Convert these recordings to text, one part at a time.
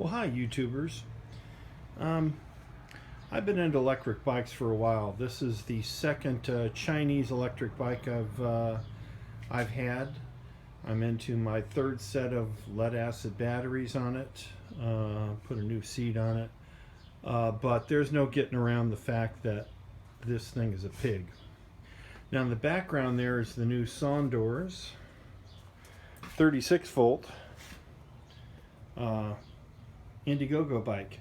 Well, hi, YouTubers. Um, I've been into electric bikes for a while. This is the second Chinese electric bike I've had. I'm into my third set of lead-acid batteries on it. Put a new seat on it, but there's no getting around the fact that this thing is a pig. Now in the background there is the new Sondors 36 volt. Indiegogo bike.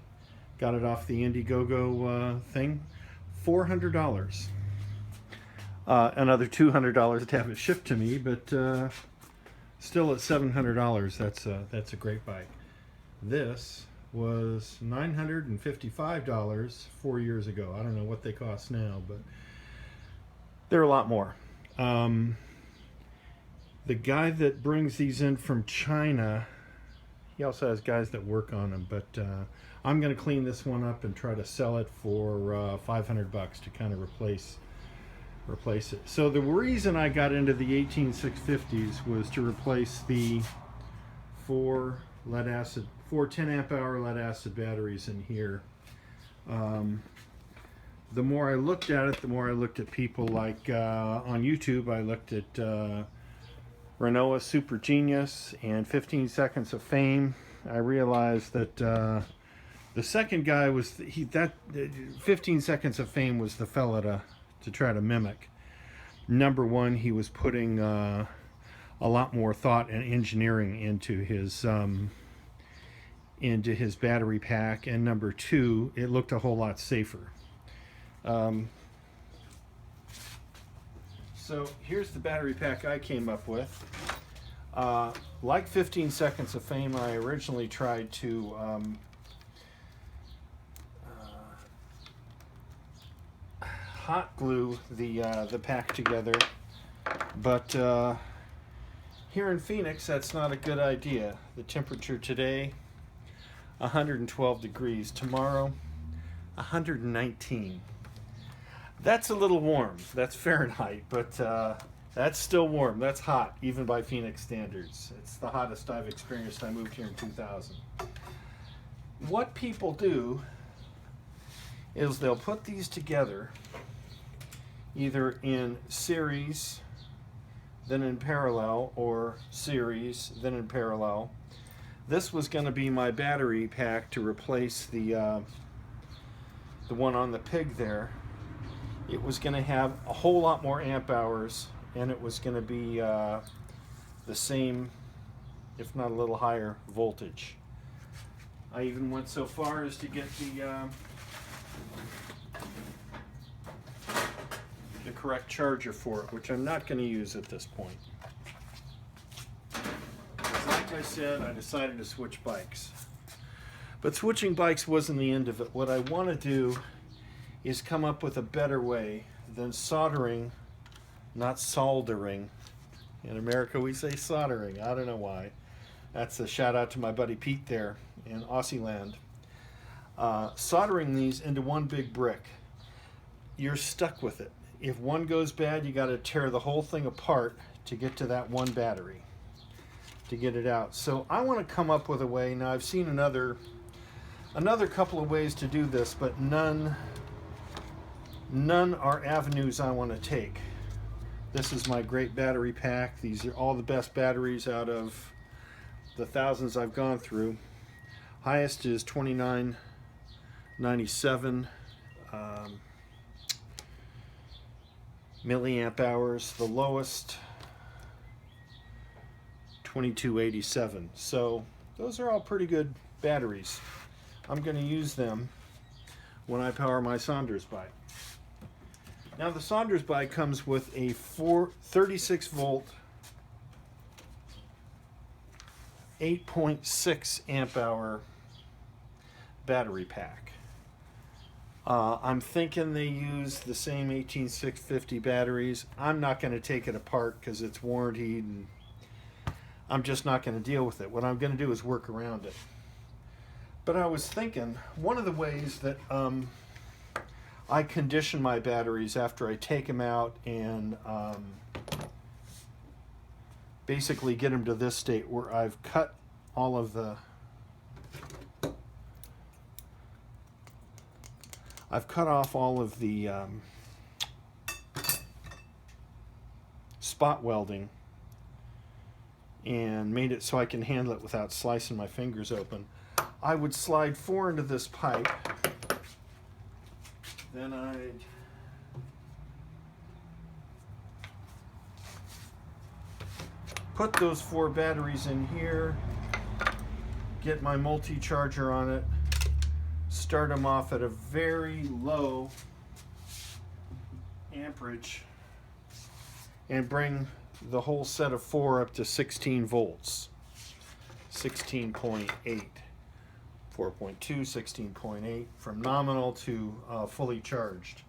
Got it off the Indiegogo thing. $400. Another $200 to have it shipped to me, but still at $700. That's a great bike. This was $955 4 years ago. I don't know what they cost now, but they're a lot more. The guy that brings these in from China, he also has guys that work on them, but I'm going to clean this one up and try to sell it for $500 to kind of replace it. So the reason I got into the 18650s was to replace the four 10 amp hour lead acid batteries in here. The more I looked at it, the more I looked at people like on YouTube. I looked at Renoa Super Genius and 15 Seconds of Fame. I realized that the second guy was 15 Seconds of Fame was the fella to try to mimic. Number one, he was putting a lot more thought and engineering into his battery pack, and number two, it looked a whole lot safer. So here's the battery pack I came up with. Like 15 Seconds of Fame, I originally tried to hot glue the pack together, but here in Phoenix that's not a good idea. The temperature today 112 degrees, tomorrow 119. That's a little warm. That's Fahrenheit, but that's still warm. That's hot, even by Phoenix standards. It's the hottest I've experienced. I moved here in 2000. What people do is they'll put these together either in series, then in parallel, or series, then in parallel. This was going to be my battery pack to replace the one on the pig there. It was going to have a whole lot more amp hours, and it was going to be the same, if not a little higher, voltage. I even went so far as to get the correct charger for it, which I'm not going to use at this point. Like I said, I decided to switch bikes. But switching bikes wasn't the end of it. What I want to do is come up with a better way than soldering, not soldering. In America we say soldering. I don't know why. That's a shout out to my buddy Pete there in Aussie land. Soldering these into one big brick. You're stuck with it. If one goes bad, you got to tear the whole thing apart to get to that one battery, to get it out. So I want to come up with a way. Now I've seen another couple of ways to do this, but none are avenues I want to take. This is my great battery pack. These are all the best batteries out of the thousands I've gone through. Highest is 2997 milliamp hours. The lowest 2287. So those are all pretty good batteries. I'm going to use them when I power my Sondors bike. Now the Sondors bike comes with a 36 volt 8.6 amp hour battery pack. I'm thinking they use the same 18650 batteries. I'm not going to take it apart because it's warranted, and I'm just not going to deal with it. What I'm going to do is work around it. But I was thinking, one of the ways that I condition my batteries after I take them out and basically get them to this state where I've cut all of the I've cut off all of the spot welding and made it so I can handle it without slicing my fingers open. I would slide 4 into this pipe, then I'd put those 4 batteries in here, get my multi-charger on it, start them off at a very low amperage, and bring the whole set of 4 up to 16 volts. 16.8, 4.2, 16.8, from nominal to fully charged.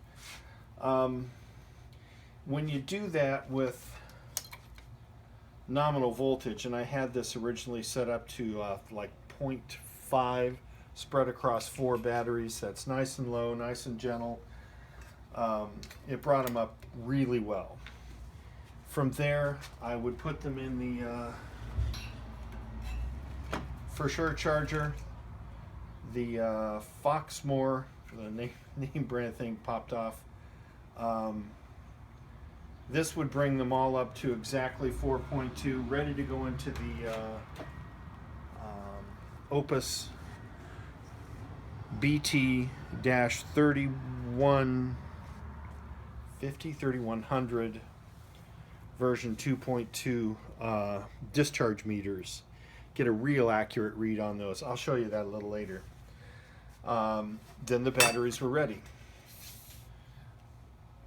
When you do that with nominal voltage, and I had this originally set up to like 0.5 spread across 4 batteries, that's nice and low, nice and gentle. It brought them up really well. From there, I would put them in the for sure charger. The Foxmore, the name brand thing popped off. This would bring them all up to exactly 4.2, ready to go into the Opus BT-3150, 3100 version 2.2 discharge meters. Get a real accurate read on those. I'll show you that a little later. Then the batteries were ready.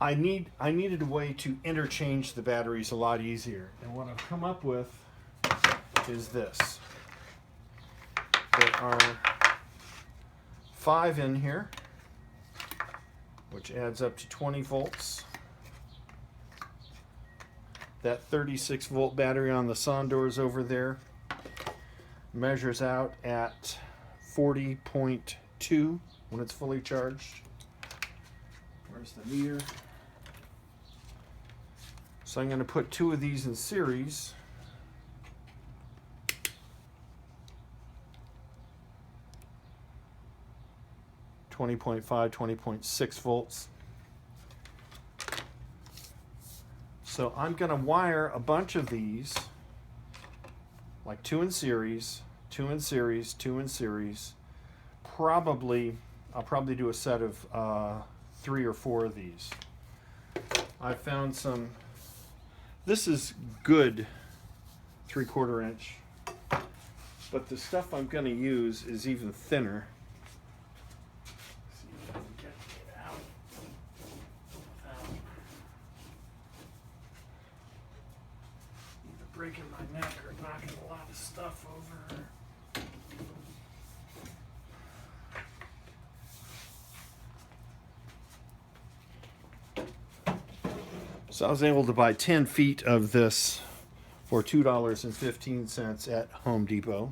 I needed a way to interchange the batteries a lot easier, and what I've come up with is this. There are 5 in here, which adds up to 20 volts. That 36 volt battery on the Sondors over there measures out at 40.2 when it's fully charged. Where's the meter? So I'm going to put 2 of these in series. .5, 20.6 volts. So I'm going to wire a bunch of these, like 2 in series, 2 in series, 2 in series. I'll probably do a set of 3 or 4 of these. I found some. This is good 3/4 inch, but the stuff I'm going to use is even thinner. Breaking my neck or knocking a lot of stuff over. So I was able to buy 10 feet of this for $2.15 at Home Depot,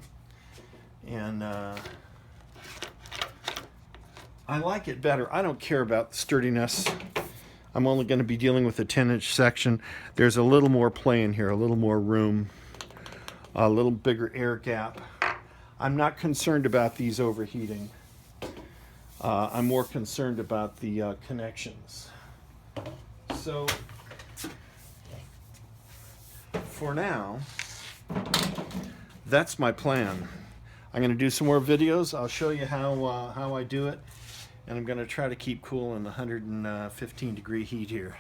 and I like it better. I don't care about the sturdiness. I'm only going to be dealing with a 10-inch section. There's a little more play in here, a little more room, a little bigger air gap. I'm not concerned about these overheating. I'm more concerned about the connections. So for now, that's my plan. I'm going to do some more videos. I'll show you how I do it. And I'm going to try to keep cool in the 115 degree heat here.